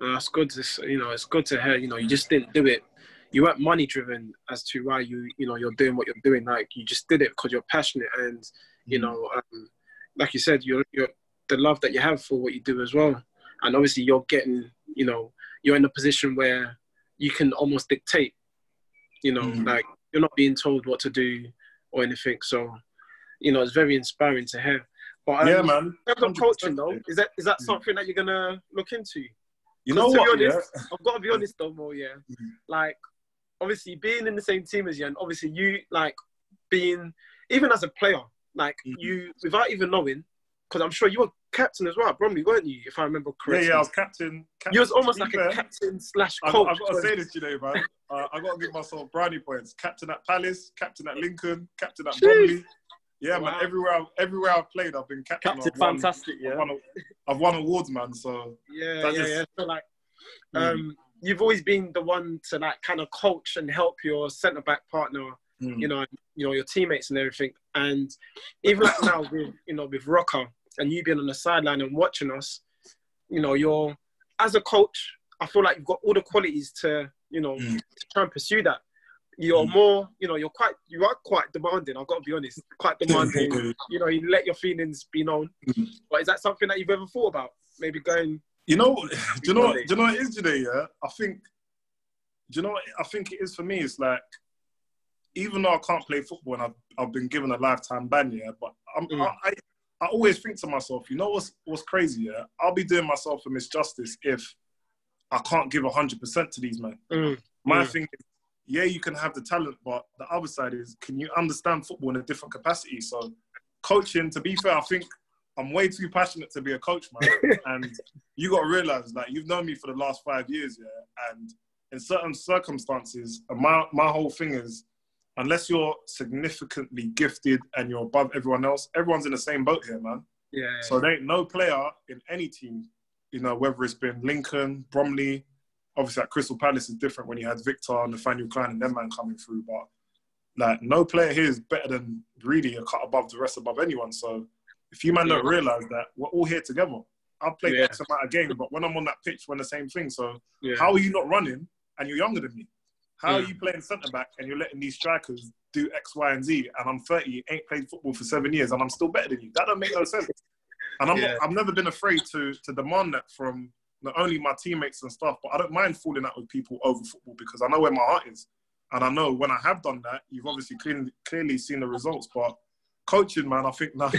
No, that's good. It's good to hear, you know, you just didn't do it. You weren't money driven as to why you're doing what you're doing. Like, you just did it because you're passionate and, you know, like you said, you're the love that you have for what you do as well. And obviously you're getting, you know, you're in a position where you can almost dictate, you know, like you're not being told what to do or anything. So, you know, it's very inspiring to hear. But yeah, man. In terms of coaching though, is that something that you're gonna look into? You know what? I've got to be honest though, Mo. Yeah, like obviously being in the same team as you, and obviously you like being even as a player, like you without even knowing, because I'm sure you were captain as well at Bromley, weren't you? If I remember correctly. Yeah, I was captain. You was almost like a captain / coach. I've got to say this, you know, man. I got to give myself brownie points. Captain at Palace, captain at Lincoln, captain at Bromley. Yeah, man. Everywhere I've played, I've been captain. Captain, fantastic. I've won awards, man. So yeah. So like, you've always been the one to like kind of coach and help your centre back partner, you know, your teammates and everything. And even like now with Rocker and you being on the sideline and watching us, you know, you're as a coach, I feel like you've got all the qualities to, you know, to try and pursue that. You're more, you know, you are quite demanding. I've got to be honest, quite demanding. You know, you let your feelings be known. But is that something that you've ever thought about? Maybe going. Do you know what it is today? Yeah, I think it is for me. It's like, even though I can't play football and I've been given a lifetime ban, yeah, but I always think to myself, you know what's crazy? Yeah, I'll be doing myself a misjustice if I can't give 100% to these men. My thing is, yeah, you can have the talent, but the other side is, can you understand football in a different capacity? So coaching, to be fair, I think I'm way too passionate to be a coach, man. And you got to realise, like, you've known me for the last 5 years, yeah? And in certain circumstances, my whole thing is, unless you're significantly gifted and you're above everyone else, everyone's in the same boat here, man. Yeah. So there ain't no player in any team, you know, whether it's been Lincoln, Bromley, obviously at Crystal Palace is different when you had Victor, Nathaniel Klein and them man coming through, but like no player here is better than really a cut above the rest above anyone. So if you man don't realise that, we're all here together. I've played X amount of games, but when I'm on that pitch, we're the same thing. So how are you not running and you're younger than me? How are you playing centre back and you're letting these strikers do X, Y, and Z? And I'm 30, ain't played football for 7 years, and I'm still better than you. That don't make no sense. And I've never been afraid to demand that from not only my teammates and stuff, but I don't mind falling out with people over football because I know where my heart is. And I know when I have done that, you've obviously clearly seen the results. But coaching, man, I think now,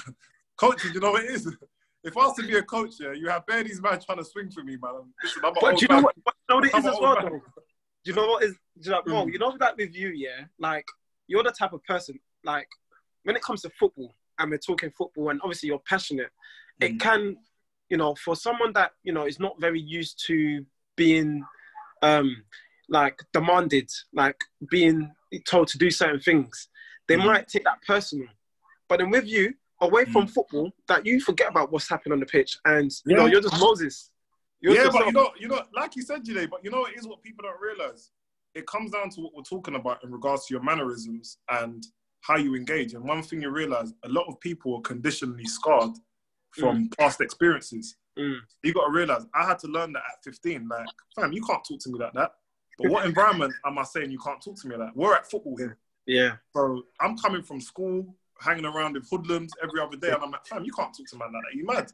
coaching, you know what it is? If I was to be a coach, you have bare these men trying to swing for me, man. Listen, but you know what? It is as well, though. Do you know what is? You know that with you, like you're the type of person. Like when it comes to football, and we're talking football, and obviously you're passionate, it can, for someone that is not very used to being, like demanded, like being told to do certain things, they might take that personal. But then with you, away from football, that you forget about what's happening on the pitch, and you're just Moses. But like you said, Jide, but it is what people don't realize. It comes down to what we're talking about in regards to your mannerisms and how you engage. And one thing you realize, a lot of people are conditionally scarred from past experiences. You got to realize, I had to learn that at 15. Like, fam, you can't talk to me like that. But what environment am I saying you can't talk to me like that? We're at football here. Yeah. So I'm coming from school, hanging around with hoodlums every other day, and I'm like, fam, you can't talk to a man like that. You mad?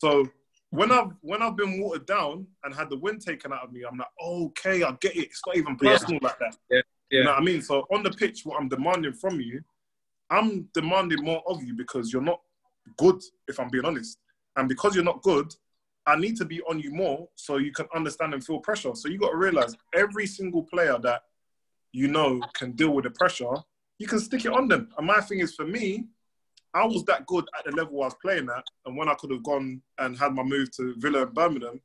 So when I've been watered down and had the wind taken out of me, I'm like, okay, I get it. It's not even personal like that. You know what I mean? So on the pitch, what I'm demanding from you, I'm demanding more of you because you're not good, if I'm being honest. And because you're not good, I need to be on you more so you can understand and feel pressure. So you got to realize every single player that can deal with the pressure, you can stick it on them. And my thing is, for me, I was that good at the level I was playing at, and when I could have gone and had my move to Villa and Birmingham,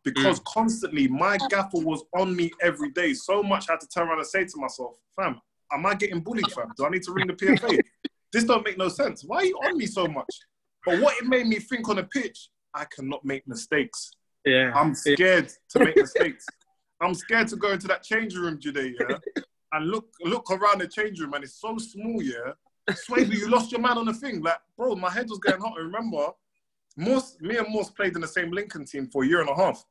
because constantly my gaffer was on me every day. So much I had to turn around and say to myself, fam, am I getting bullied, fam? Do I need to ring the PFA? This don't make no sense. Why are you on me so much? But what it made me think on the pitch, I cannot make mistakes. Yeah. I'm scared to make mistakes. I'm scared to go into that changing room today, and look around the change room, and it's so small, Swaibu, you lost your man on the thing. Like, bro, my head was getting hot. I remember, me and Morse played in the same Lincoln team for a year and a half.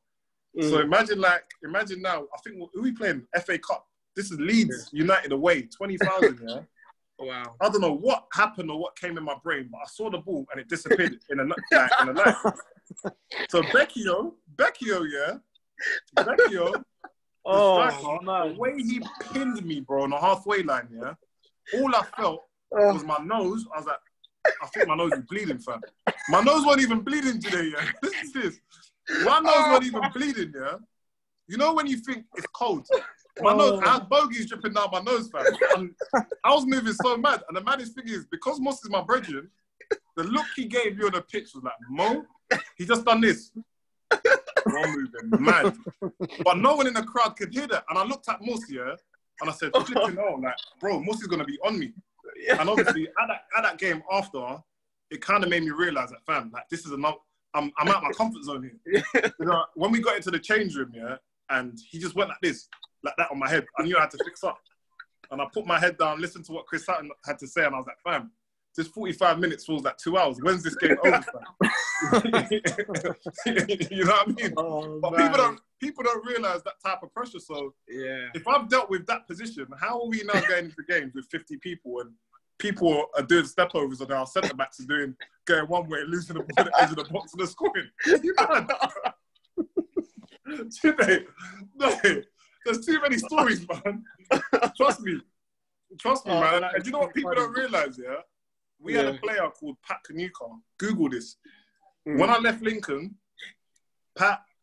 So imagine now, I think, who are we playing? FA Cup. This is Leeds United away, 20,000, Wow. I don't know what happened or what came in my brain, but I saw the ball and it disappeared in a night. So Becchio, the way he pinned me, bro, on the halfway line, all I felt was my nose. I was like, I think my nose is bleeding, fam. My nose wasn't even bleeding today, Listen to this. My nose wasn't even bleeding, You know when you think it's cold? My nose, I had bogies dripping down my nose, fam. And I was moving so mad. And the maddest thing is, because Moss is my brethren, the look he gave you on the pitch was like, Mo, he just done this. One moving, mad. But no one in the crowd could hear that. And I looked at Moss, and I said, flipping hell, like, bro, Moss is going to be on me. And obviously, at that game after, it kind of made me realise that, fam, like, this is enough. I'm out my comfort zone here. When we got into the change room, and he just went like that on my head, I knew I had to fix up. And I put my head down, listened to what Chris Sutton had to say, and I was like, fam, this 45 minutes feels like 2 hours. When's this game over, fam? You know what I mean? But people don't realise that type of pressure. So if I've dealt with that position, how are we now going into games with 50 people and people are doing stepovers and our centre-backs are going one way, losing the ball at the edge of the box and they're scoring? You mad? No, there's too many stories, man. Trust me, man. And you know what people don't realise, We had a player called Pat Kanuka. Google this. When I left Lincoln,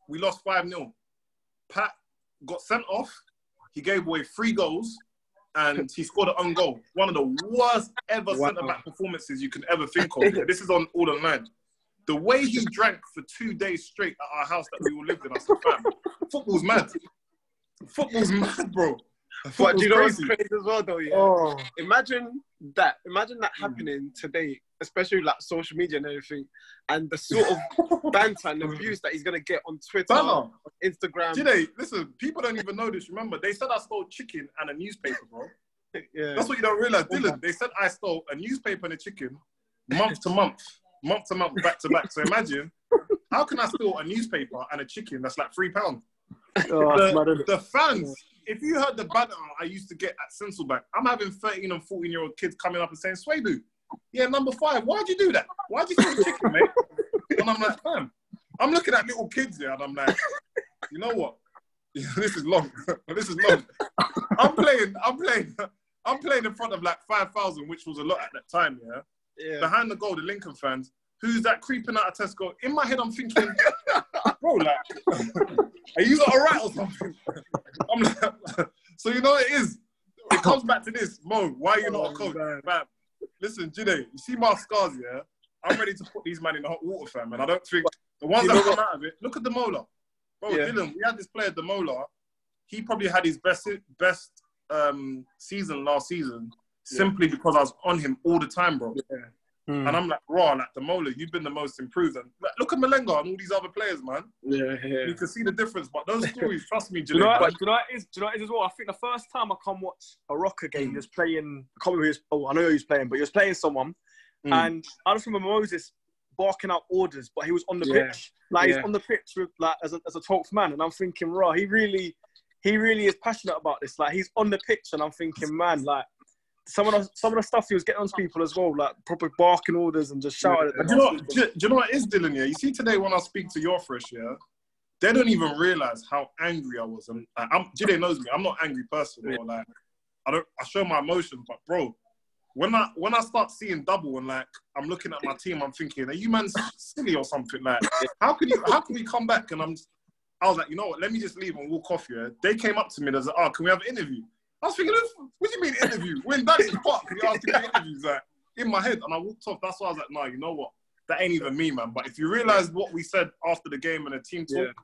we lost 5-0. Pat got sent off. He gave away 3 goals and he scored an own goal. One of the worst ever centre-back performances you can ever think of. This is all online. The way he drank for 2 days straight at our house that we all lived in, I said, fam, football's mad. Football's mad, bro. But do you know what's crazy as well, though? Imagine that happening today, especially like social media and everything, and the sort of banter and abuse that he's gonna get on Twitter, on Instagram. Listen, people don't even know this. Remember, they said I stole chicken and a newspaper, bro. That's what you don't realize, Dylan. They said I stole a newspaper and a chicken month to month, back to back. So imagine How can I steal a newspaper and a chicken that's like £3? Oh, the fans, if you heard the banter I used to get at Senselbank, I'm having 13 and 14-year-old kids coming up and saying, Swaibu, yeah, number 5, why'd you do that? Why'd you steal the chicken, mate? And I'm like, fam, I'm looking at little kids here and I'm like, you know what? This is long. This is long. I'm playing in front of like 5,000, which was a lot at that time, yeah? Behind the goal, the Lincoln fans, who's that creeping out of Tesco? In my head, I'm thinking, bro, like, are you all right or something? I'm like, so you know what it is? It comes back to this, Mo, why are you not a coach? Fam, listen, Jide, you see my scars, yeah? I'm ready to put these men in the hot water, fam, and I don't think, the ones that come out of it, look at the Mola. Bro, Dylan, we had this player, the Mola, he probably had his best season last season, simply because I was on him all the time, bro. And I'm like, raw, like the Mola, you've been the most improved. And like, look at Malenga and all these other players, man. You can see the difference. But those stories, trust me, Jilly. Do you know what it is as well? I think the first time I come watch a Rocker game, he was playing, I can't remember I know who he was playing, but he was playing someone. And I just remember Moses barking out orders, but he was on the pitch. Like, he's on the pitch with, like, as a 12th man. And I'm thinking, raw, he really is passionate about this. Like, he's on the pitch and I'm thinking, man, like, some of the stuff he was getting on to people as well, like proper barking orders and just shouting at them. Do you know what it is, Dylan? Yeah, you see today when I speak to your fresh, they don't even realize how angry I was. And Jide knows me. I'm not an angry person, or like I show my emotion. But bro, when I start seeing double and like I'm looking at my team, I'm thinking, are you man silly or something? Like, how can we come back? And I was like, you know what? Let me just leave and walk off. Yeah, they came up to me and they was like, oh, can we have an interview? I was thinking, what do you mean interview? We're in Daddy's Park. You asked me interviews, like, in my head. And I walked off. That's why I was like, no, you know what? That ain't even me, man. But if you realise what we said after the game and the team talk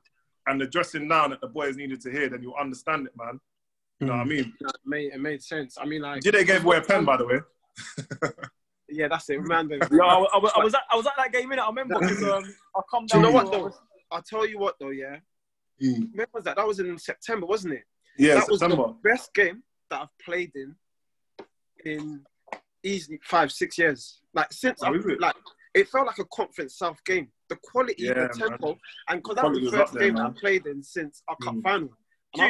and the dressing down that the boys needed to hear, then you'll understand it, man. You know what I mean? It made sense. I mean, like... Jide gave away a pen, by the way. Yeah, that's it. Man, I was at that game, innit? I remember because I come down... Do you know what, though? I'll tell you what, though, yeah? When was that? That was in September, wasn't it? Yeah, that September. was the best game that I've played in easily 5-6 years. Like, since it felt like a Conference South game. The quality, the tempo, man. And because that was the first game I played in since our cup final. Do you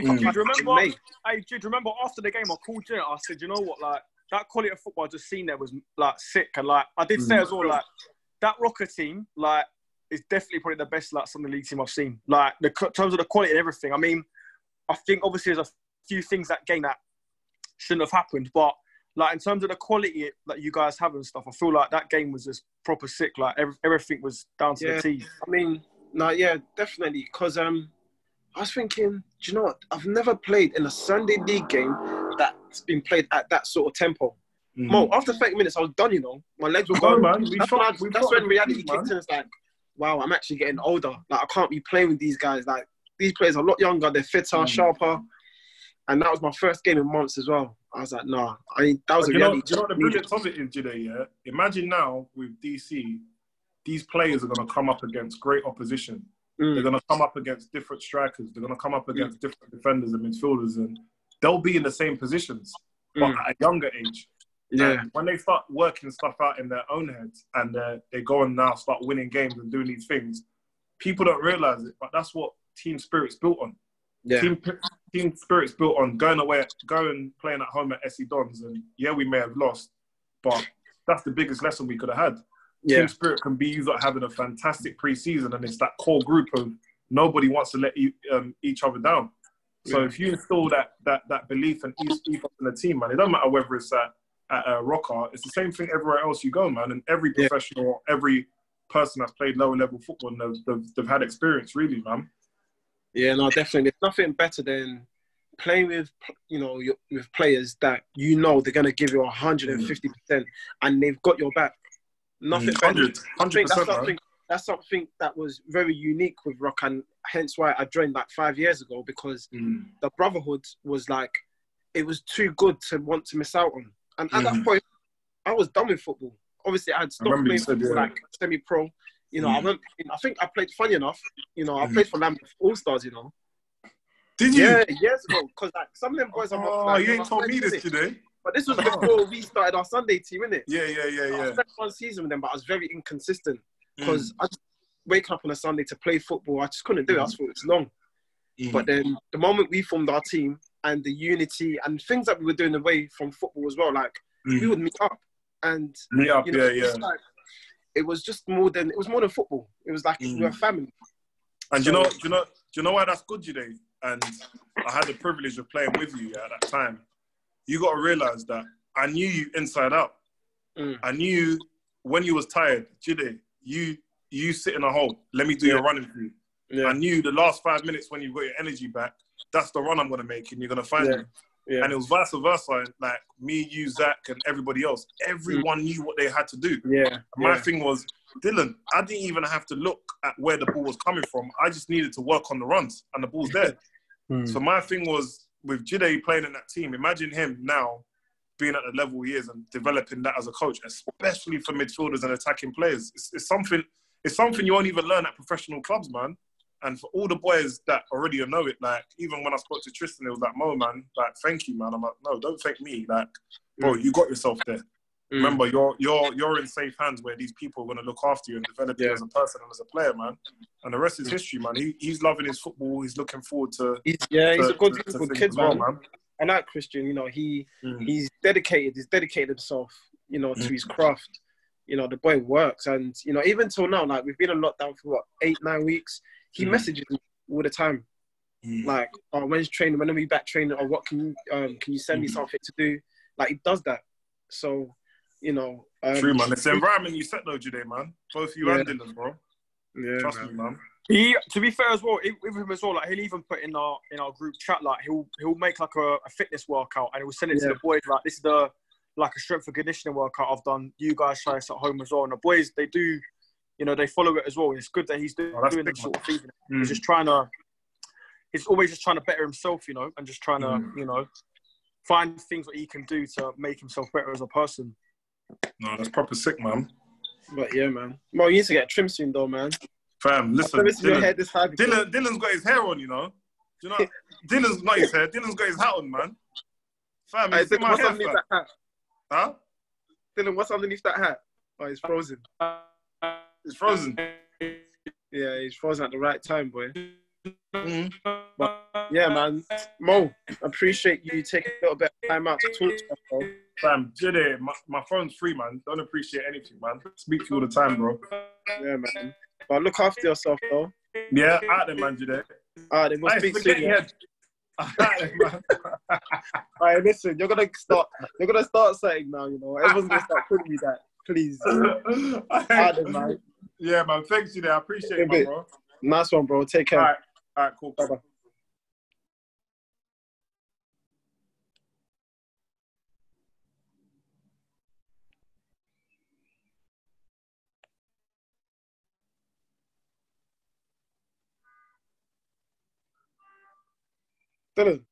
remember after the game I called you? I said, you know what, like that quality of football I just seen there was like sick, and like I did say as well, like that Rocker team, like is definitely probably the best like Sunday League team I've seen. Like in terms of the quality and everything. I mean, I think obviously there's a few things that game that shouldn't have happened, but like in terms of the quality that you guys have and stuff, I feel like that game was just proper sick. Like everything was down to the T. I mean, definitely. Because I was thinking, do you know what? I've never played in a Sunday League game that's been played at that sort of tempo. Mo, after 30 minutes, I was done. You know, my legs were gone. Man. That's when reality kicked in. It's like, wow, I'm actually getting older. Like I can't be playing with these guys. Like these players are a lot younger. They're fitter, sharper. And that was my first game in months as well. I was like, nah. That was a reality. Do you know what the brilliance of it is, Jide, yeah? Imagine now with DC, these players are going to come up against great opposition. They're going to come up against different strikers. They're going to come up against different defenders and midfielders. And they'll be in the same positions, but at a younger age. Yeah. And when they start working stuff out in their own heads and they go and now start winning games and doing these things, people don't realise it, but that's what team spirit's built on. Yeah. Team spirit's built on going playing at home at SE Dons, and yeah, we may have lost, but that's the biggest lesson we could have had. Yeah. Team spirit can be you lot having a fantastic pre-season, and it's that core group of nobody wants to let each other down. So if you install that belief and ethos in the team, man, it doesn't matter whether it's at a Rocker, it's the same thing everywhere else you go, man. And every professional, every person that's played lower level football, they've had experience, really, man. Yeah, no, definitely. There's nothing better than playing with, with players that you know they're going to give you 150% and they've got your back. Nothing better. 100%. That's something that was very unique with Rock, and hence why I joined like 5 years ago, because the brotherhood was like, it was too good to want to miss out on. And at that point, I was done with football. Obviously, I had stopped playing football, like semi-pro. I think I played, funny enough, I played for Lambeth All-Stars, Did you? Yeah, years ago. Because like, some of them boys are... Oh, you ain't told me this today. But this was before we started our Sunday team, innit? Yeah. I spent one season with them, but I was very inconsistent. Because waking up on a Sunday to play football, I just couldn't do it. I just thought it was long. But then the moment we formed our team and the unity and things that we were doing away from football as well, like we would meet up and it was just more than football. It was like we were family. And so, do you know why that's good, Jide? And I had the privilege of playing with you at that time. You got to realize that I knew you inside out. I knew when you was tired, Jide, you sit in a hole. Let me do your running for you. I knew the last 5 minutes when you got your energy back, that's the run I'm going to make and you're going to find me. And it was vice versa. Like me, you, Zach, and everybody else. Everyone knew what they had to do. My thing was, Dylan, I didn't even have to look at where the ball was coming from. I just needed to work on the runs and the ball's there. So my thing was, with Jide playing in that team, imagine him now being at the level he is and developing that as a coach, especially for midfielders and attacking players. It's something you won't even learn at professional clubs, man. And for all the boys that already know it, like, even when I spoke to Tristan, it was like, Mo, man, like, thank you, man. I'm like, no, don't thank me. Like, bro, you got yourself there. Remember, you're in safe hands where these people are going to look after you and develop you as a person and as a player, man. And the rest is history, man. He's loving his football. He's looking forward to... He's a good kid, man. I like Christian, you know, he's dedicated. He's dedicated himself, you know, to his craft. You know, the boy works. And, you know, even till now, like, we've been in lockdown for, 8-9 weeks. He messages me all the time, like, "Oh, when's training? When are we back training? Or what can you send me something to do?" Like, he does that. So, you know, true, man. It's the environment you set though, Jide, man. Both you and Dylan, bro. Trust me, man. To be fair as well, with him as well, like, he'll even put in our group chat, like, he'll make like a fitness workout and he'll send it to the boys, like, this is like a strength and conditioning workout I've done. You guys try this at home as well. And the boys, they do. You know, they follow it as well. It's good that he's doing that sort of thing. He's just he's always just trying to better himself, you know, and just trying to, you know, find things that he can do to make himself better as a person. No, that's proper sick, man. But yeah, man. Well, you need to get a trim soon, though, man. Fam, listen, Dylan's got his hair on, you know. Do you know? Dylan's not his hair. Dylan's got his hat on, man. Fam, Dylan, what's underneath that hat? Huh? Dylan, what's underneath that hat? Oh, it's frozen. It's frozen. Yeah, he's frozen at the right time, boy. But yeah, man. Mo, appreciate you taking a little bit of time out to talk to us, bro. Fam, Jide, my phone's free, man. Don't appreciate anything, man. Speak to you all the time, bro. Yeah, man. But look after yourself, though. Yeah, out there, man, Jide. Alright, then we'll speak soon. Yeah. Alright, listen, you're gonna start saying now, you know. Everyone's gonna start calling me that. Please. Alright, then, man. Yeah, man. Thanks, Jide. I appreciate it, bro. Nice one, bro. Take care. Alright, cool. Bye-bye. Dylan.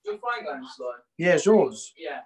your phone going slow? Yeah, it's yours. Yes.